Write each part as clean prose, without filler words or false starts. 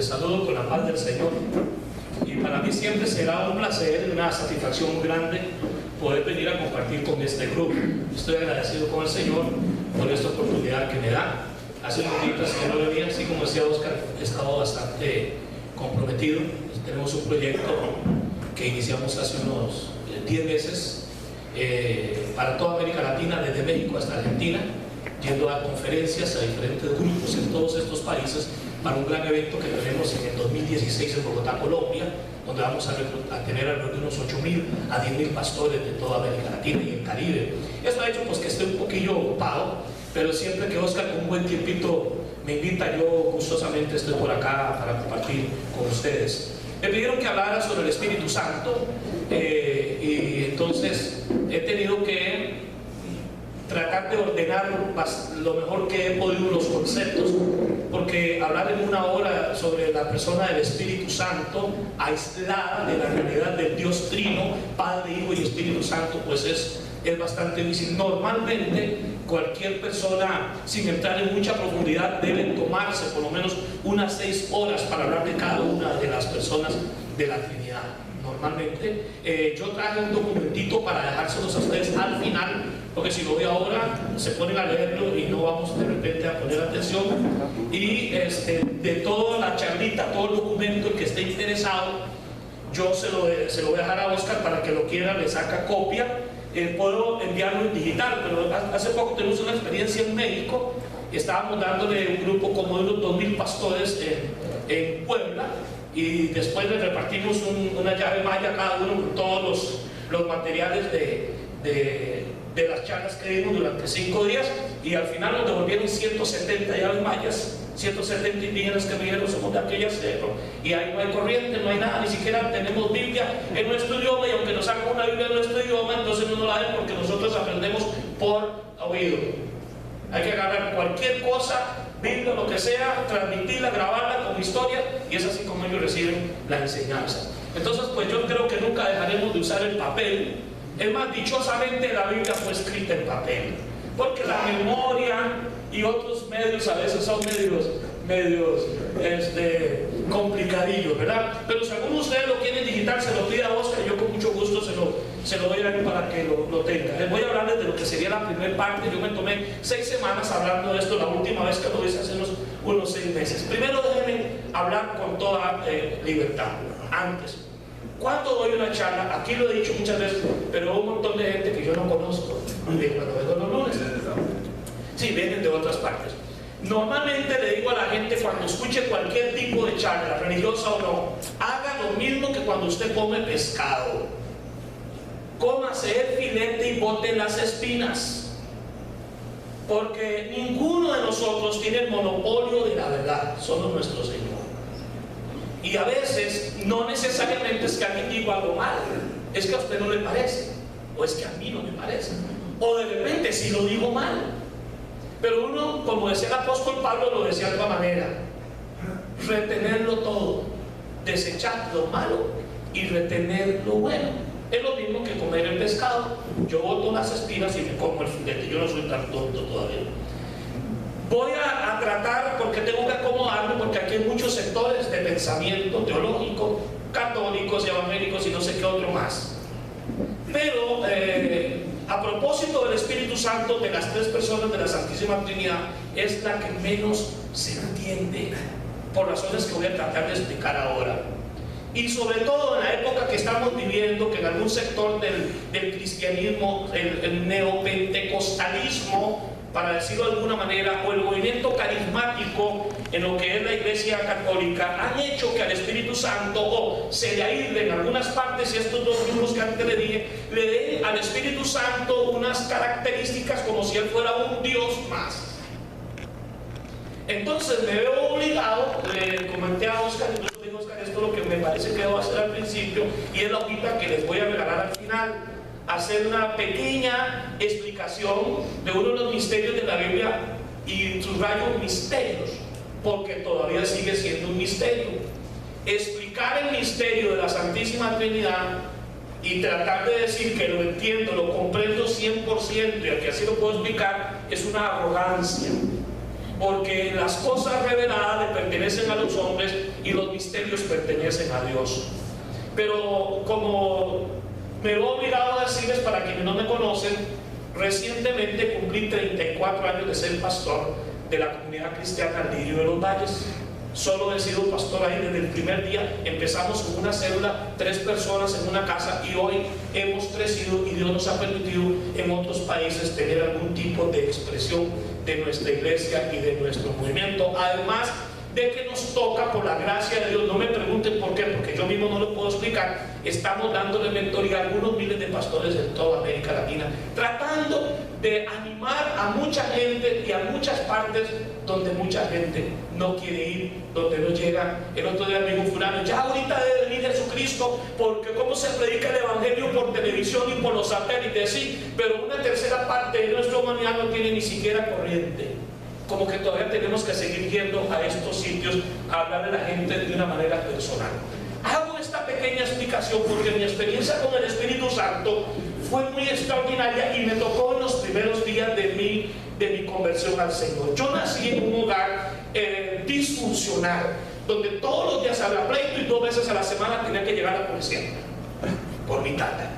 Les saludo con la paz del Señor. Y para mí siempre será un placer, una satisfacción muy grande poder venir a compartir con este grupo. Estoy agradecido con el Señor por esta oportunidad que me da. Hace unos días que no venía, así como decía Oscar, he estado bastante comprometido. Tenemos un proyecto que iniciamos hace unos 10 meses para toda América Latina, desde México hasta Argentina, yendo a conferencias a diferentes grupos en todos estos países para un gran evento que tenemos en el 2016 en Bogotá, Colombia, donde vamos a tener alrededor de unos 8.000 a 10.000 pastores de toda América Latina y el Caribe. Esto ha hecho pues que esté un poquillo ocupado, pero siempre que Oscar con un buen tiempito me invita, yo gustosamente estoy por acá para compartir con ustedes. Me pidieron que hablara sobre el Espíritu Santo y entonces he tenido que tratar de ordenar lo mejor que he podido los conceptos, porque hablar en una hora sobre la persona del Espíritu Santo aislada de la realidad del Dios Trino, Padre, Hijo y Espíritu Santo, pues es bastante difícil. Normalmente cualquier persona, sin entrar en mucha profundidad, debe tomarse por lo menos unas 6 horas para hablar de cada una de las personas de la Trinidad. Normalmente yo traje un documentito para dejárselos a ustedes al final, porque si lo doy ahora se ponen a leerlo y no vamos de repente a poner atención. Y de toda la charlita, todo el documento, el que esté interesado, yo se lo voy a dejar a Oscar para que lo quiera, le saca copia. Puedo enviarlo en digital, pero hace poco tuvimos una experiencia en México. Estábamos dándole un grupo como de unos 2.000 pastores en Puebla, y después le repartimos una llave maya a cada uno con todos los materiales de las charlas que dimos durante 5 días, y al final nos devolvieron 170 llaves mayas, 170 indígenas que vinieron, somos de aquella cerro, y ahí no hay corriente, no hay nada, ni siquiera tenemos Biblia en nuestro idioma, y aunque nos hagan una Biblia en nuestro idioma, entonces no nos la den porque nosotros aprendemos por oído. Hay que agarrar cualquier cosa, Biblia, lo que sea, transmitirla, grabarla con historia, y es así como ellos reciben la enseñanza. Entonces, pues yo creo que nunca dejaremos de usar el papel. Es más, dichosamente la Biblia fue escrita en papel, porque la memoria y otros medios a veces son medios complicadillos, ¿verdad? Pero si alguno de ustedes lo quieren digital, se lo pide a Oscar, yo con mucho gusto se lo doy a él para que lo tenga. Les voy a hablarles de lo que sería la primera parte. Yo me tomé 6 semanas hablando de esto, la última vez que lo hice hace unos 6 meses. Primero déjenme hablar con toda libertad. Antes, cuando doy una charla, aquí lo he dicho muchas veces, pero hay un montón de gente que yo no conozco de cuando vengo los lunes. Sí, vienen de otras partes. Normalmente le digo a la gente, cuando escuche cualquier tipo de charla, religiosa o no, haga lo mismo que cuando usted come pescado. Cómase el filete y bote las espinas, porque ninguno de nosotros tiene el monopolio de la verdad, solo nuestro Señor. Y a veces no necesariamente es que alguien diga algo mal, es que a usted no le parece, o es que a mí no me parece, o de repente sí lo digo mal. Pero uno, como decía el apóstol Pablo, lo decía de otra manera: retenerlo todo, desechar lo malo y retener lo bueno. Es lo mismo que comer el pescado. Yo boto las espinas y me como el filete. Yo no soy tan tonto todavía. Voy a tratar, porque tengo que acomodarme, porque aquí hay muchos sectores de pensamiento teológico, católicos, evangélicos y no sé qué otro más. Pero a propósito del Espíritu Santo, de las 3 personas de la Santísima Trinidad, es la que menos se entiende, por razones que voy a tratar de explicar ahora. Y sobre todo en la época que estamos viviendo, que en algún sector del cristianismo, el neopentecostalismo, para decirlo de alguna manera, o el movimiento carismático en lo que es la Iglesia Católica, han hecho que al Espíritu Santo, o se le aíslen en algunas partes, y estos 2 grupos que antes le dije, le den al Espíritu Santo unas características como si él fuera un Dios más. Entonces me veo obligado, le comenté a Oscar, esto es lo que me parece que debo hacer al principio, y es la hojita que les voy a regalar al final, hacer una pequeña explicación de uno de los misterios de la Biblia, y subrayo misterios, porque todavía sigue siendo un misterio. Explicar el misterio de la Santísima Trinidad y tratar de decir que lo entiendo, lo comprendo 100%, y que así lo puedo explicar, es una arrogancia. porque las cosas reveladas le pertenecen a los hombres y los misterios pertenecen a Dios. Pero como me he obligado a decirles, para quienes no me conocen, recientemente cumplí 34 años de ser pastor de la comunidad cristiana Lirio de los Valles. Solo he sido pastor ahí desde el primer día. Empezamos con una célula, 3 personas en una casa, y hoy hemos crecido y Dios nos ha permitido en otros países tener algún tipo de expresión de nuestra iglesia y de nuestro movimiento. Además de que nos toca, por la gracia de Dios, no me pregunten por qué, porque yo mismo no lo puedo explicar, estamos dándole mentoría a algunos miles de pastores en toda América Latina, tratando de animar a mucha gente y a muchas partes donde mucha gente no quiere ir, donde no llega. El otro día me dijo fulano, ya ahorita debe venir Jesucristo, porque cómo se predica el evangelio por televisión y por los satélites, sí, pero una tercera parte de nuestra humanidad no tiene ni siquiera corriente. Como que todavía tenemos que seguir yendo a estos sitios a hablar a la gente de una manera personal. Hago esta pequeña explicación porque mi experiencia con el Espíritu Santo fue muy extraordinaria y me tocó en los primeros días de mi conversión al Señor. Yo nací en un hogar disfuncional, donde todos los días había pleito y 2 veces a la semana tenía que llegar a la policía por mi tata.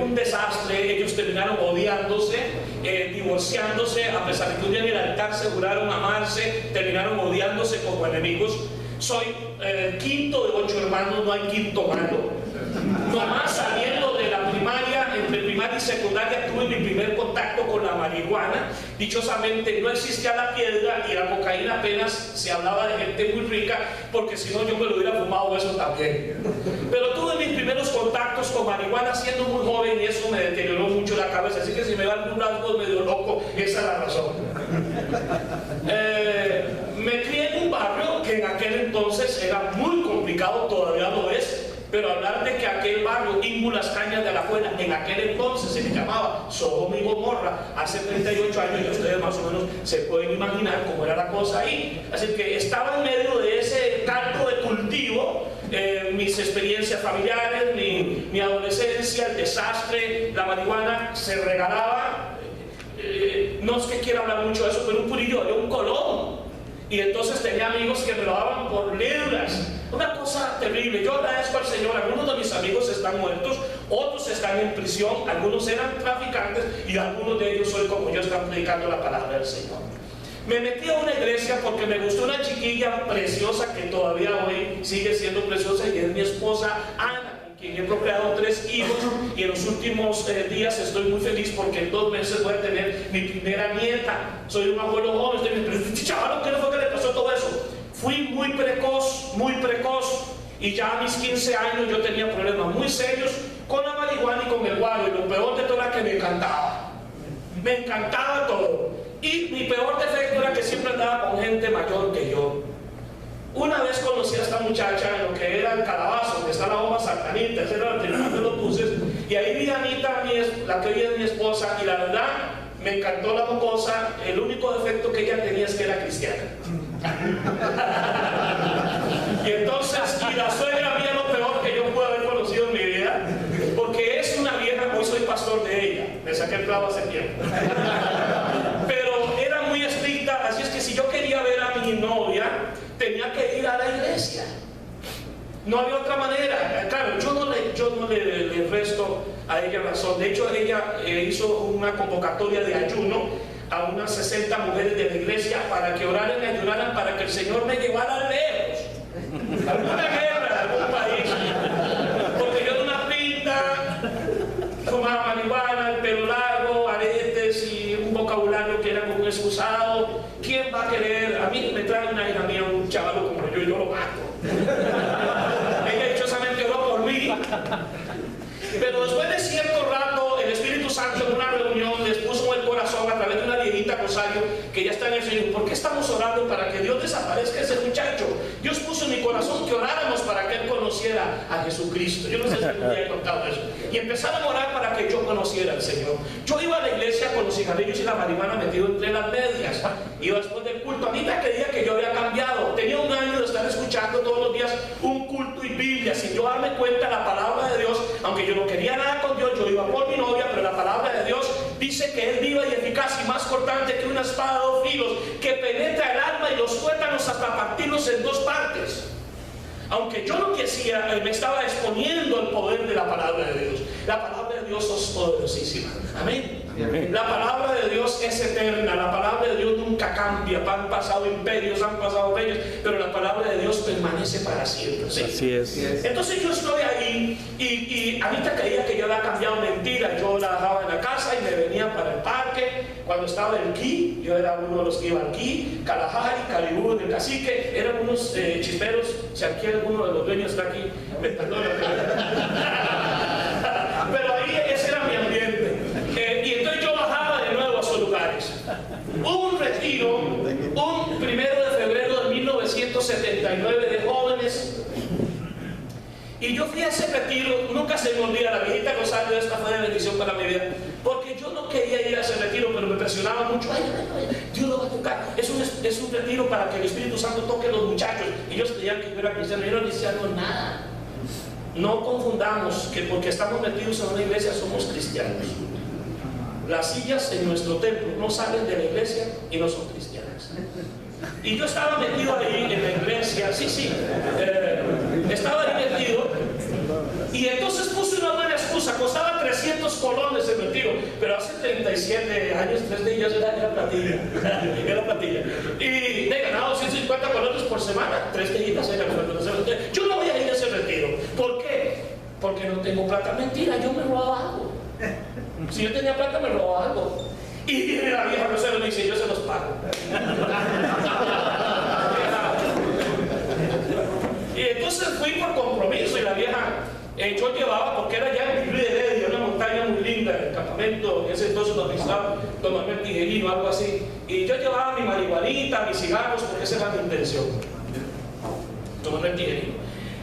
Un desastre. Ellos terminaron odiándose, divorciándose, a pesar de que un día en el altar se juraron amarse, terminaron odiándose como enemigos. Soy el quinto de 8 hermanos, no hay quinto malo. Nomás saliendo de la primaria, entre primaria y secundaria, tuve mi primer contacto con la marihuana. Dichosamente no existía la piedra y la cocaína, apenas se hablaba de gente muy rica, porque si no yo me lo hubiera fumado eso también. Pero tuve mis primeros contactos con marihuana siendo muy joven y eso me deterioró mucho la cabeza, así que si me dan un rasgo medio loco, esa es la razón. Me crié en un barrio que en aquel entonces era muy complicado, todavía lo es. Pero hablar de que aquel barrio, Las Cañas de Alajuela, en aquel entonces se le llamaba Sodoma y Gomorra, hace 38 años, y ustedes más o menos se pueden imaginar cómo era la cosa ahí. Así que estaba en medio de ese caldo de cultivo, mis experiencias familiares, mi adolescencia, el desastre, la marihuana se regalaba. No es que quiera hablar mucho de eso, pero un purillo de un colón. Y entonces tenía amigos que me lo daban por libras. Una cosa terrible. Yo agradezco al Señor. Algunos de mis amigos están muertos, otros están en prisión, algunos eran traficantes y algunos de ellos hoy, como yo, están predicando la palabra del Señor. Me metí a una iglesia porque me gustó una chiquilla preciosa que todavía hoy sigue siendo preciosa, y es mi esposa Ana, con quien he procreado 3 hijos, y en los últimos días estoy muy feliz porque en 2 meses voy a tener mi primera nieta. Soy un abuelo joven. Chaval, ¿qué fue que le pasó todo eso? Fui muy precoz, y ya a mis 15 años yo tenía problemas muy serios con la marihuana y con el guaro, y lo peor de todo era que me encantaba todo, y mi peor defecto era que siempre andaba con gente mayor que yo. Una vez conocí a esta muchacha en lo que era el Calabazo, donde está la bomba Santanita, ese era el terminal de los buses, y ahí vi a Anita, la que hoy es mi esposa, y la verdad me encantó la mocosa. El único defecto que ella tenía es que era cristiana. Y entonces, y la suegra mía, lo peor que yo pude haber conocido en mi vida, porque es una vieja, hoy soy pastor de ella, me saqué el clavo hace tiempo. Pero era muy estricta, así es que si yo quería ver a mi novia, tenía que ir a la iglesia. No había otra manera. Claro, yo no le resto a ella razón. De hecho, ella hizo una convocatoria de ayuno a unas 60 mujeres de la iglesia para que oraran y ayunaran para que el Señor me llevara lejos, alguna guerra, algún país, porque yo de una pinta, fumaba marihuana, el pelo largo, aretes y un vocabulario que era como un excusado. ¿Quién va a querer? A mí me trae una hija mía, un chaval como yo, y yo lo mato. Ella dichosamente oró por mí. Pero después de cierto rato, el Espíritu Santo en una reunión les puso en el corazón, a través de una viejita Rosario que ya está en el Señor: ¿por qué estamos orando para que Dios desaparezca ese muchacho? Dios puso en mi corazón que oráramos para que él conociera a Jesucristo. Yo no sé si me he contado eso. Y empezaron a orar para que yo conociera al Señor. Yo iba a la iglesia con los cigarrillos y la marihuana metido entre las medias. Iba después del culto. Anita creía que yo había cambiado. Tenía 1 año de estar escuchando todos los días un culto y Biblia, sin yo darme cuenta la palabra de Dios. Aunque yo no quería nada con Dios, yo iba por mi novia, pero la palabra de Dios dice Dice que es viva y eficaz y más cortante que una espada de 2 filos, que penetra el alma y los tuétanos hasta partirlos en 2 partes. Aunque yo no quisiera, me estaba exponiendo el poder de la palabra de Dios. La palabra de Dios es poderosísima. Amén. La palabra de Dios es eterna. La palabra de Dios nunca cambia. Han pasado imperios, han pasado reyes, pero la palabra de Dios permanece para siempre. ¿Sí? Así es. Entonces yo estoy ahí y Anita creía que yo había cambiado. Mentira. Yo la dejaba en la casa y me venía para el parque. Cuando estaba en el Key, yo era uno de los que iba al Key, Kalahari, Calibú, en el Cacique, eran unos chisperos. Si aquí alguno de los dueños está aquí, me perdona. Pero ahí ese era mi ambiente. Y entonces yo bajaba de nuevo a esos lugares. Hubo un retiro, un 1 de febrero de 1979 de jóvenes. Y yo fui a ese retiro, nunca se me olvida, la viejita Rosario, esta fue de bendición para mi vida, porque yo no quería ir a ese retiro, pero me presionaba mucho. Ay, Dios lo va a tocar. Es un retiro para que el Espíritu Santo toque a los muchachos. Ellos creían que yo era cristiano, yo no cristiano nada. No confundamos que porque estamos metidos en una iglesia somos cristianos. Las sillas en nuestro templo no salen de la iglesia y no son cristianas. Y yo estaba metido ahí en la iglesia, estaba ahí metido, y entonces puse una buena excusa. Costaba 300 colones el retiro, pero hace 37 años, 3 de ellas era platilla. Era platilla. Y he ganado 150 colones por semana, 3 de ellas eran platilla. Yo no voy a ir a ese retiro. ¿Por qué? Porque no tengo plata. Mentira, yo me robaba algo. Si yo tenía plata, me robaba algo. Y viene la vieja Rosero y me dice, yo se los pago. Y entonces fui por compromiso y la vieja, yo llevaba, porque era ya en Río de Heredia, una montaña muy linda, el campamento, en ese entonces donde estaba Don Manuel Tijerino, algo así. Y yo llevaba mi marihuanita, mis cigarros, porque esa era mi intención. Don Manuel Tijerino.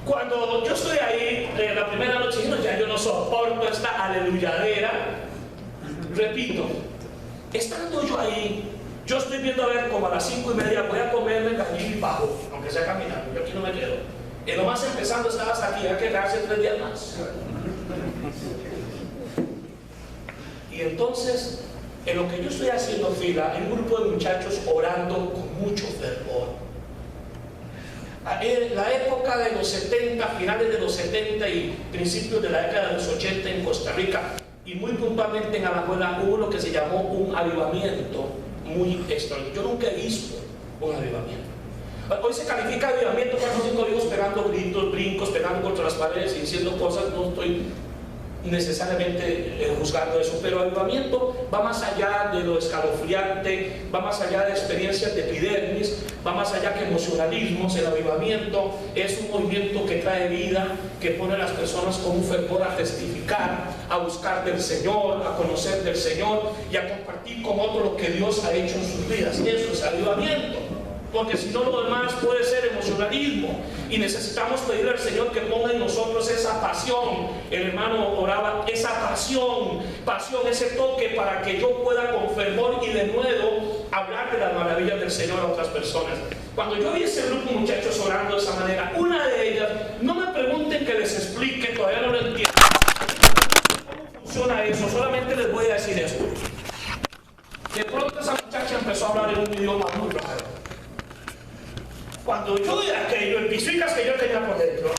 Cuando yo estoy ahí, la primera noche, ya yo no soporto esta aleluyadera. Repito, estando yo ahí, yo estoy viendo a ver como a las 5:30 voy a comerme gallina y bajo, aunque sea caminando, yo aquí no me quedo. Y nomás empezando estabas aquí, hay que quedarse 3 días más. Y entonces, en lo que yo estoy haciendo fila, hay un grupo de muchachos orando con mucho fervor. En la época de los 70, finales de los 70 y principios de la década de los 80 en Costa Rica, y muy puntualmente en Alajuela, hubo lo que se llamó un avivamiento muy extraordinario. Yo nunca he visto un avivamiento. Hoy se califica de avivamiento 4 o 5 hijos pegando gritos, brincos, pegando contra las paredes y diciendo cosas. No estoy necesariamente juzgando eso, pero el avivamiento va más allá de lo escalofriante, va más allá de experiencias de epidermis, va más allá que emocionalismos. El avivamiento es un movimiento que trae vida, que pone a las personas con un fervor a testificar, a buscar del Señor, a conocer del Señor y a compartir con otros lo que Dios ha hecho en sus vidas. Eso es avivamiento. Porque si no, lo demás puede ser emocionalismo, y necesitamos pedirle al Señor que ponga en nosotros esa pasión. El hermano oraba, esa pasión, ese toque, para que yo pueda con fervor y de nuevo hablar de las maravillas del Señor a otras personas. Cuando yo vi ese grupo de muchachos orando de esa manera, una de ellas, no me pregunten que les explique, todavía no lo entiendo cómo funciona eso, solamente les voy a decir esto. De pronto esa muchacha empezó a hablar en un idioma muy raro. Cuando yo vi aquello, el pisuicas que yo tenía por dentro,